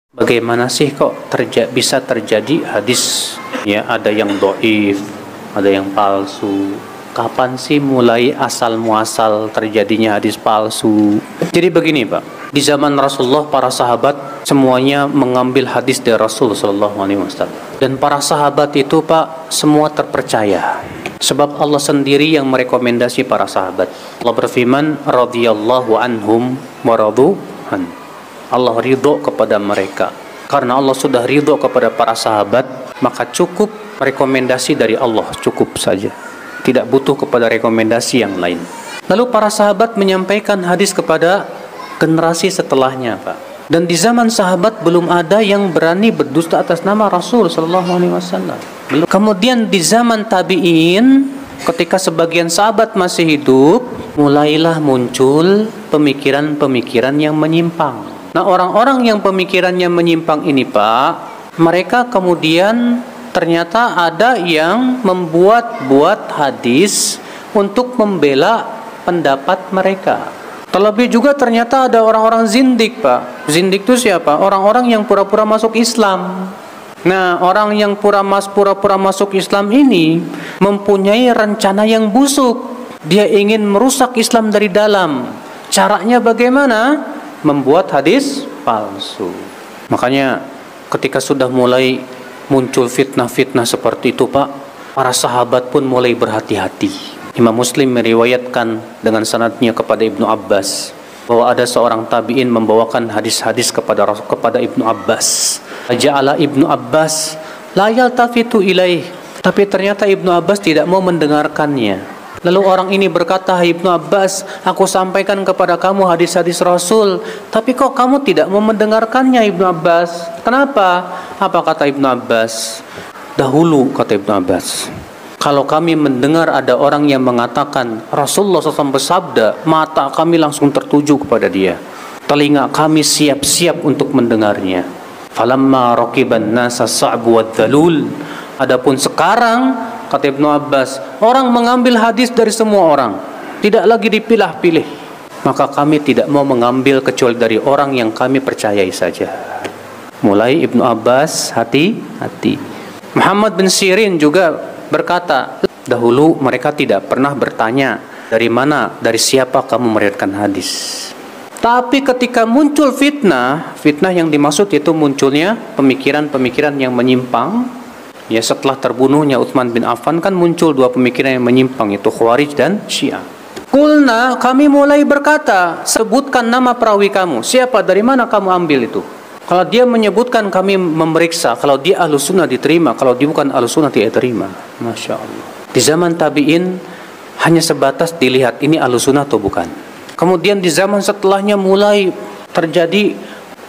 Bagaimana sih kok bisa terjadi hadis ya ada yang dhaif, ada yang palsu? Kapan sih mulai asal muasal terjadinya hadis palsu? Jadi begini Pak, di zaman Rasulullah para sahabat semuanya mengambil hadis dari Rasul Sallallahu Alaihi Wasallam, dan para sahabat itu Pak semua terpercaya. Sebab Allah sendiri yang merekomendasi para sahabat. Allah berfirman, radhiyallahu anhum wa radu an. Allah ridho kepada mereka. Karena Allah sudah ridho kepada para sahabat, maka cukup rekomendasi dari Allah, cukup saja. Tidak butuh kepada rekomendasi yang lain. Lalu para sahabat menyampaikan hadis kepada generasi setelahnya, Pak. Dan di zaman sahabat belum ada yang berani berdusta atas nama Rasul Sallallahu Alaihi Wasallam. Kemudian di zaman tabi'in, ketika sebagian sahabat masih hidup, mulailah muncul pemikiran-pemikiran yang menyimpang. Nah, orang-orang yang pemikirannya menyimpang ini Pak, mereka kemudian ternyata ada yang membuat hadis untuk membela pendapat mereka. Terlebih juga ternyata ada orang-orang zindik Pak. Zindik itu siapa? Orang-orang yang pura-pura masuk Islam. Nah, orang yang pura-pura masuk Islam ini mempunyai rencana yang busuk. Dia ingin merusak Islam dari dalam. Caranya bagaimana? Membuat hadis palsu. Makanya ketika sudah mulai muncul fitnah-fitnah seperti itu Pak, para sahabat pun mulai berhati-hati. Imam Muslim meriwayatkan dengan sanadnya kepada Ibnu Abbas bahwa ada seorang tabi'in membawakan hadis-hadis kepada Ibnu Abbas. Ja'ala Ibnu Abbas la yaltafitu ilaih. Tapi ternyata Ibnu Abbas tidak mau mendengarkannya. Lalu orang ini berkata, Ibnu Abbas, aku sampaikan kepada kamu hadis-hadis Rasul, tapi kok kamu tidak mau mendengarkannya Ibnu Abbas? Kenapa? Apa kata Ibnu Abbas? Dahulu, kata Ibnu Abbas, kalau kami mendengar ada orang yang mengatakan Rasulullah SAW bersabda, mata kami langsung tertuju kepada dia. Telinga kami siap-siap untuk mendengarnya. Falamma raqiban nasa sa'bu wadzalul. Adapun sekarang, kata Ibnu Abbas, orang mengambil hadis dari semua orang, tidak lagi dipilah-pilih. Maka kami tidak mau mengambil kecuali dari orang yang kami percayai saja. Mulai Ibnu Abbas hati-hati. Muhammad bin Sirin juga berkata, dahulu mereka tidak pernah bertanya dari siapa kamu meriwayatkan hadis. Tapi ketika muncul fitnah yang dimaksud itu munculnya pemikiran-pemikiran yang menyimpang. Ya, setelah terbunuhnya Utsman bin Affan kan muncul dua pemikiran yang menyimpang, itu Khawarij dan Syiah. Qulna, kami mulai berkata, sebutkan nama perawi kamu. Siapa, dari mana kamu ambil itu? Kalau dia menyebutkan, kami memeriksa. Kalau dia Ahlus Sunnah diterima, kalau dia bukan Ahlus Sunnah tidak terima. Masya Allah. Di zaman tabi'in hanya sebatas dilihat ini Ahlus Sunnah atau bukan. Kemudian di zaman setelahnya mulai terjadi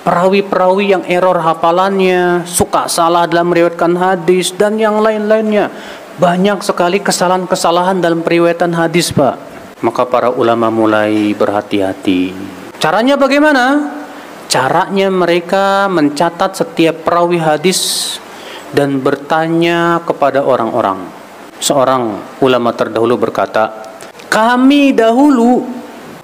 perawi-perawi yang error hafalannya, suka salah dalam meriwayatkan hadis, dan yang lain-lainnya. Banyak sekali kesalahan-kesalahan dalam periwayatan hadis Pak. Maka para ulama mulai berhati-hati. Caranya bagaimana? Caranya mereka mencatat setiap perawi hadis dan bertanya kepada orang-orang. Seorang ulama terdahulu berkata, kami dahulu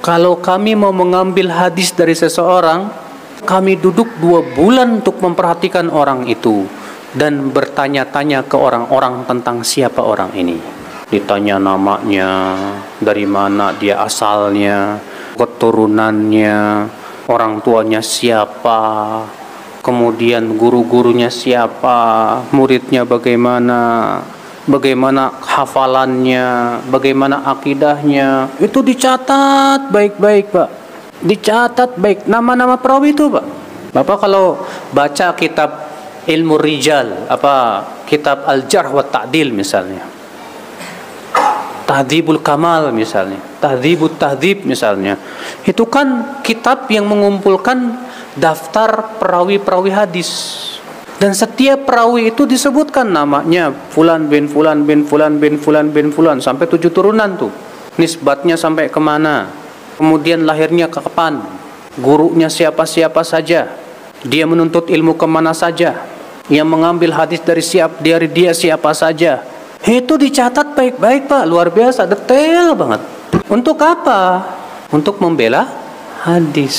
kalau kami mau mengambil hadis dari seseorang, kami duduk 2 bulan untuk memperhatikan orang itu dan bertanya-tanya ke orang-orang tentang siapa orang ini. Ditanya namanya, dari mana dia asalnya, keturunannya, orang tuanya siapa, kemudian guru-gurunya siapa, muridnya bagaimana hafalannya, bagaimana akidahnya. Itu dicatat baik-baik Pak. Dicatat baik nama-nama perawi itu Pak. Bapak kalau baca kitab Ilmu Rijal, kitab Al-Jarh wa Ta'dil misalnya, Tahdzibul Kamal misalnya, Tahdzibut Tahdzib misalnya, itu kan kitab yang mengumpulkan daftar perawi-perawi hadis. Dan setiap perawi itu disebutkan namanya, Fulan bin Fulan bin Fulan bin Fulan bin Fulan, sampai 7 turunan tuh. Nisbatnya sampai kemana? Kemudian lahirnya kapan, gurunya siapa-siapa saja, dia menuntut ilmu kemana saja, yang mengambil hadis dari dia siapa saja. Itu dicatat baik-baik Pak, luar biasa, detail banget. Untuk apa? Untuk membela hadis.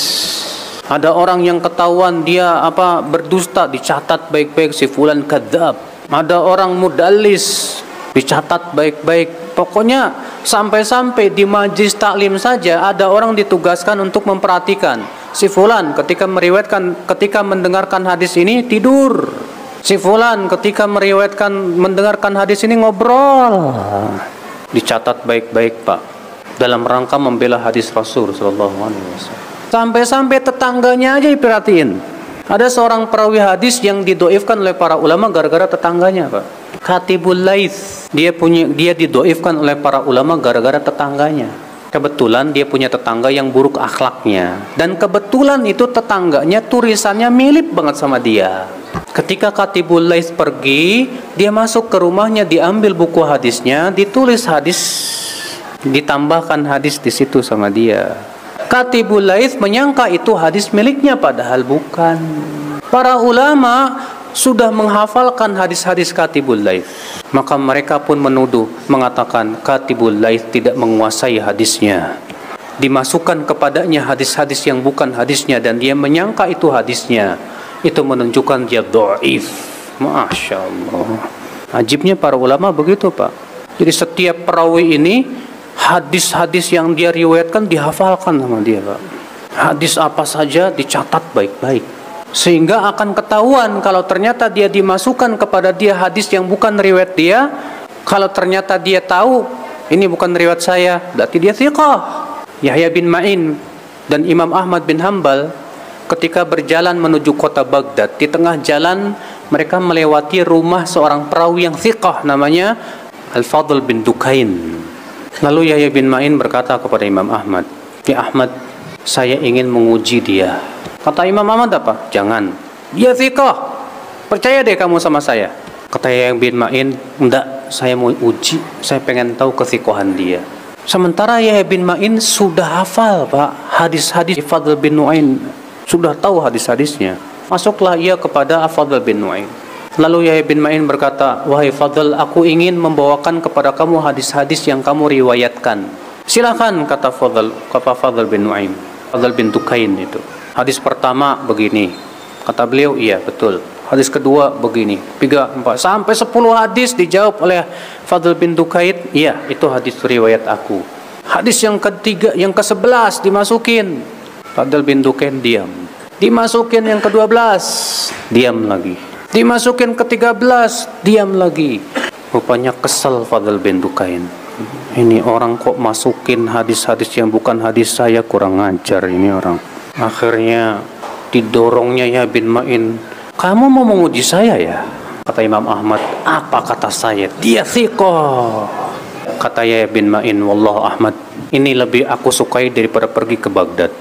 Ada orang yang ketahuan dia berdusta, dicatat baik-baik, si fulan kadzab. Ada orang mudallis, dicatat baik-baik. Pokoknya sampai-sampai di majlis taklim saja ada orang ditugaskan untuk memperhatikan si fulan ketika mendengarkan hadis ini tidur. Si fulan ketika mendengarkan hadis ini ngobrol. Dicatat baik-baik, Pak, dalam rangka membela hadis Rasul sallallahu alaihi wasallam. Sampai-sampai tetangganya aja diperhatiin. Ada seorang perawi hadis yang didoifkan oleh para ulama gara-gara tetangganya, Pak. Katibul Laits. Dia didoifkan oleh para ulama gara-gara tetangganya. Kebetulan dia punya tetangga yang buruk akhlaknya. Dan kebetulan itu tetangganya tulisannya mirip banget sama dia. Ketika Katibul Laits pergi, dia masuk ke rumahnya, diambil buku hadisnya, ditulis hadis, ditambahkan hadis di situ sama dia. Katibul Laits menyangka itu hadis miliknya, padahal bukan. Para ulama sudah menghafalkan hadis-hadis Katibul Laits. Maka mereka pun menuduh, mengatakan Katibul Laits tidak menguasai hadisnya. Dimasukkan kepadanya hadis-hadis yang bukan hadisnya dan dia menyangka itu hadisnya. Itu menunjukkan dia dhaif. Masya Allah. Ajibnya para ulama begitu, Pak. Jadi setiap perawi ini hadis-hadis yang dia riwayatkan dihafalkan sama dia, Pak. Hadis apa saja dicatat baik-baik. Sehingga akan ketahuan kalau ternyata dia dimasukkan kepada dia hadis yang bukan riwayat dia. Kalau ternyata dia tahu ini bukan riwayat saya, berarti dia thiqah. Yahya bin Ma'in dan Imam Ahmad bin Hanbal ketika berjalan menuju kota Baghdad, di tengah jalan mereka melewati rumah seorang perawi yang thiqah namanya Al-Fadl bin Dukain. Lalu Yahya bin Ma'in berkata kepada Imam Ahmad, "Ya Ahmad, saya ingin menguji dia." Kata Imam Ahmad apa? "Jangan. Dia thiqah. Percaya deh kamu sama saya." Kata Yahya bin Ma'in, "Enggak, saya mau uji. Saya pengen tahu kethiqahan dia." Sementara Yahya bin Ma'in sudah hafal, Pak, hadis-hadis Fadl bin Nu'ain. Sudah tahu hadis-hadisnya. Masuklah ia kepada Fadl bin Nu'ain. Lalu Yahya bin Ma'in berkata, "Wahai Fadl, aku ingin membawakan kepada kamu hadis-hadis yang kamu riwayatkan." "Silakan," kata Fadl bin Nu'aim, Fadl bin Dukain itu. "Hadis pertama begini." Kata beliau, "Iya, betul." Hadis kedua begini, 3, 4, sampai 10 hadis dijawab oleh Fadl bin Dukain. "Iya, itu hadis riwayat aku." Hadis yang ketiga, yang ke-11 dimasukin. Fadl bin Dukain diam. Dimasukin yang ke-12, diam lagi. Dimasukin ke-13, diam lagi. Rupanya kesel Fadl bin Dukain. Ini orang kok masukin hadis-hadis yang bukan hadis saya, kurang ajar ini orang. Akhirnya didorongnya Yahya bin Ma'in, "Kamu mau menguji saya ya?" Kata Imam Ahmad, "Apa kata saya? Dia thiqah." Kata Yahya bin Ma'in, "Wallah Ahmad, ini lebih aku sukai daripada pergi ke Baghdad."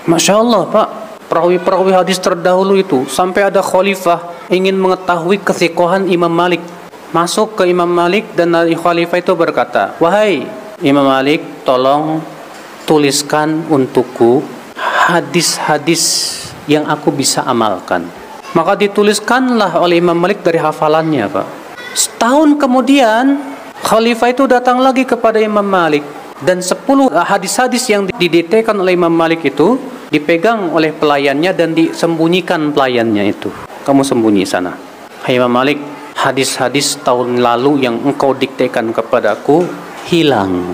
Masya Allah, Pak. Perawi-perawi hadis terdahulu itu sampai ada khalifah ingin mengetahui kethiqahan Imam Malik. Masuk ke Imam Malik dan khalifah itu berkata, "Wahai Imam Malik, tolong tuliskan untukku hadis-hadis yang aku bisa amalkan." Maka dituliskanlah oleh Imam Malik dari hafalannya, Pak. Setahun kemudian khalifah itu datang lagi kepada Imam Malik dan 10 hadis-hadis yang didiktekan oleh Imam Malik itu dipegang oleh pelayannya dan disembunyikan pelayannya itu. "Kamu sembunyi sana. Hai Imam Malik, hadis-hadis tahun lalu yang engkau diktekan kepadaku hilang.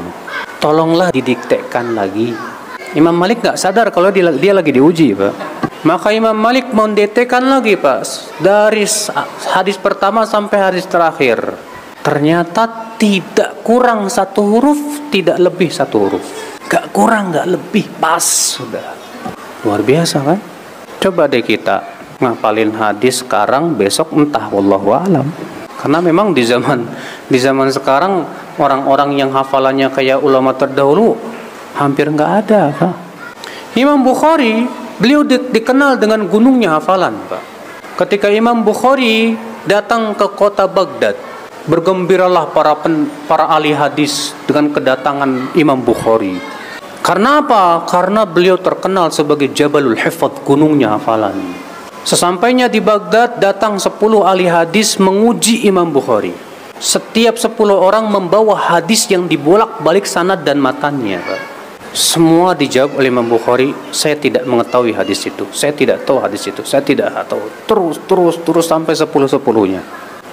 Tolonglah didiktekan lagi." Imam Malik nggak sadar kalau dia lagi diuji, Pak. Maka Imam Malik mendiktekan lagi, Pak, dari hadis pertama sampai hadis terakhir. Ternyata tidak kurang 1 huruf, tidak lebih 1 huruf. Gak kurang, gak lebih, pas sudah. Luar biasa kan? Coba deh kita ngapalin hadis sekarang, besok entah, wallahu alam. Karena memang di zaman sekarang orang-orang yang hafalannya kayak ulama terdahulu hampir nggak ada, Pak. Imam Bukhari, beliau dikenal dengan gunungnya hafalan, Pak. Ketika Imam Bukhari datang ke kota Baghdad, bergembiralah para ahli hadis dengan kedatangan Imam Bukhari. Karena apa? Karena beliau terkenal sebagai Jabalul Hifadz, gunungnya hafalan. Sesampainya di Baghdad, datang 10 ahli hadis menguji Imam Bukhari. Setiap 10 orang membawa hadis yang dibolak-balik sanad dan matannya, Pak. Semua dijawab oleh Imam Bukhari, saya tidak mengetahui hadis itu, saya tidak tahu hadis itu, saya tidak tahu. Terus sampai 10-10-nya.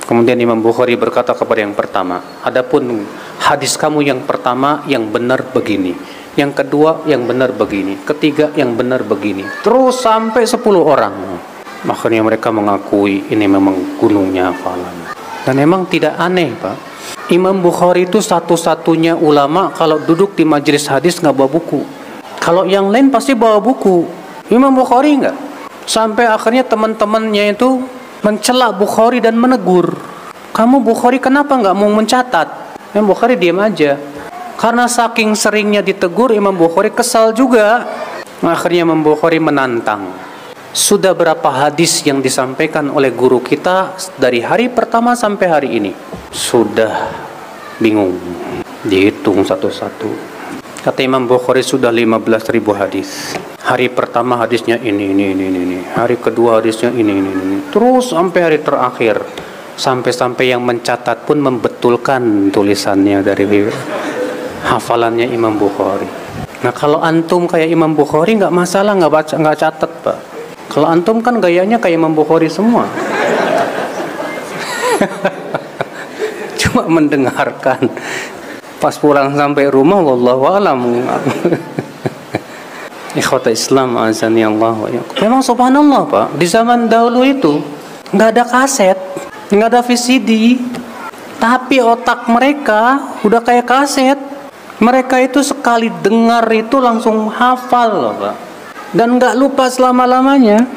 Kemudian Imam Bukhari berkata kepada yang pertama, adapun hadis kamu yang pertama yang benar begini, yang kedua yang benar begini, ketiga yang benar begini, terus sampai 10 orang. Akhirnya mereka mengakui ini memang gunungnya hafalan. Dan memang tidak aneh, Pak. Imam Bukhari itu satu-satunya ulama kalau duduk di majelis hadis nggak bawa buku. Kalau yang lain pasti bawa buku. Imam Bukhari nggak. Sampai akhirnya teman-temannya itu mencela Bukhari dan menegur. Kamu Bukhari kenapa nggak mau mencatat? Imam Bukhari diam aja. Karena saking seringnya ditegur, Imam Bukhari kesal juga. Akhirnya Imam Bukhari menantang. Sudah berapa hadis yang disampaikan oleh guru kita dari hari pertama sampai hari ini? Sudah bingung, dihitung satu-satu. Kata Imam Bukhari sudah 15.000 hadis. Hari pertama hadisnya ini. Hari kedua hadisnya ini. Terus sampai hari terakhir. Sampai-sampai yang mencatat pun membetulkan tulisannya dari hafalannya Imam Bukhari. Nah kalau antum kayak Imam Bukhari nggak masalah, nggak baca, nggak catat, Pak. Kalau antum kan gayanya kayak Imam Bukhari semua. Cuma mendengarkan. Pas pulang sampai rumah, wallahu a'lam. Ikhwata Islam azani Allah wa iyyakum. Memang subhanallah, Pak, di zaman dahulu itu nggak ada kaset, nggak ada VCD, tapi otak mereka udah kayak kaset. Mereka itu sekali dengar itu langsung hafal loh, Pak. Dan nggak lupa selama-lamanya.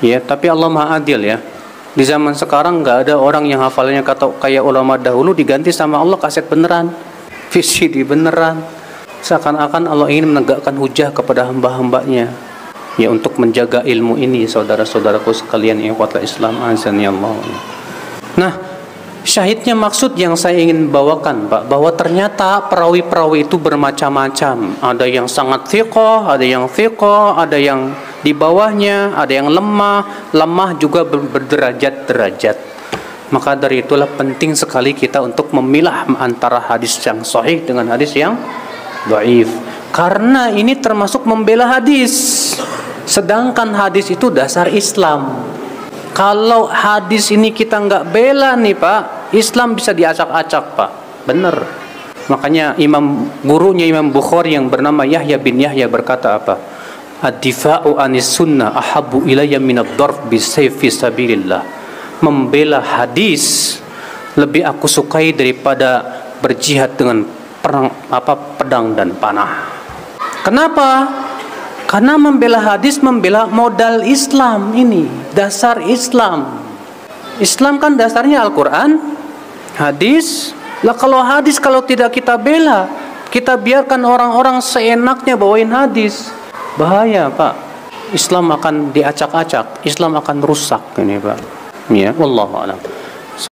Ya, tapi Allah Maha Adil ya. Di zaman sekarang nggak ada orang yang hafalnya kayak ulama dahulu diganti sama Allah kaset beneran, VCD beneran. Seakan-akan Allah ingin menegakkan hujah kepada hamba-hambanya. Ya, untuk menjaga ilmu ini, saudara-saudaraku sekalian, ikhwatul Islam azani Allah. Nah, syahidnya maksud yang saya ingin bawakan, Pak, bahwa ternyata perawi-perawi itu bermacam-macam. Ada yang sangat thiqah, ada yang thiqah, ada yang di bawahnya, ada yang lemah juga berderajat-derajat. Maka dari itulah penting sekali kita untuk memilah antara hadis yang sahih dengan hadis yang dhaif. Karena ini termasuk membela hadis. Sedangkan hadis itu dasar Islam. Kalau hadis ini kita nggak bela nih, Pak, Islam bisa diacak-acak, Pak. Bener. Makanya gurunya Imam Bukhari yang bernama Yahya bin Yahya berkata apa? Ad-difa'u anis sunnah ahabbu ilayya minad darb bisayf fi sabilillah. Membela hadis lebih aku sukai daripada berjihad dengan pedang dan panah. Kenapa? Karena membela hadis membela modal Islam ini, dasar Islam. Islam kan dasarnya Al-Quran, hadis. Lah kalau hadis kalau tidak kita bela, kita biarkan orang-orang seenaknya bawain hadis, bahaya, Pak. Islam akan diacak-acak, Islam akan rusak ini, Pak. Ya, wallahu a'lam.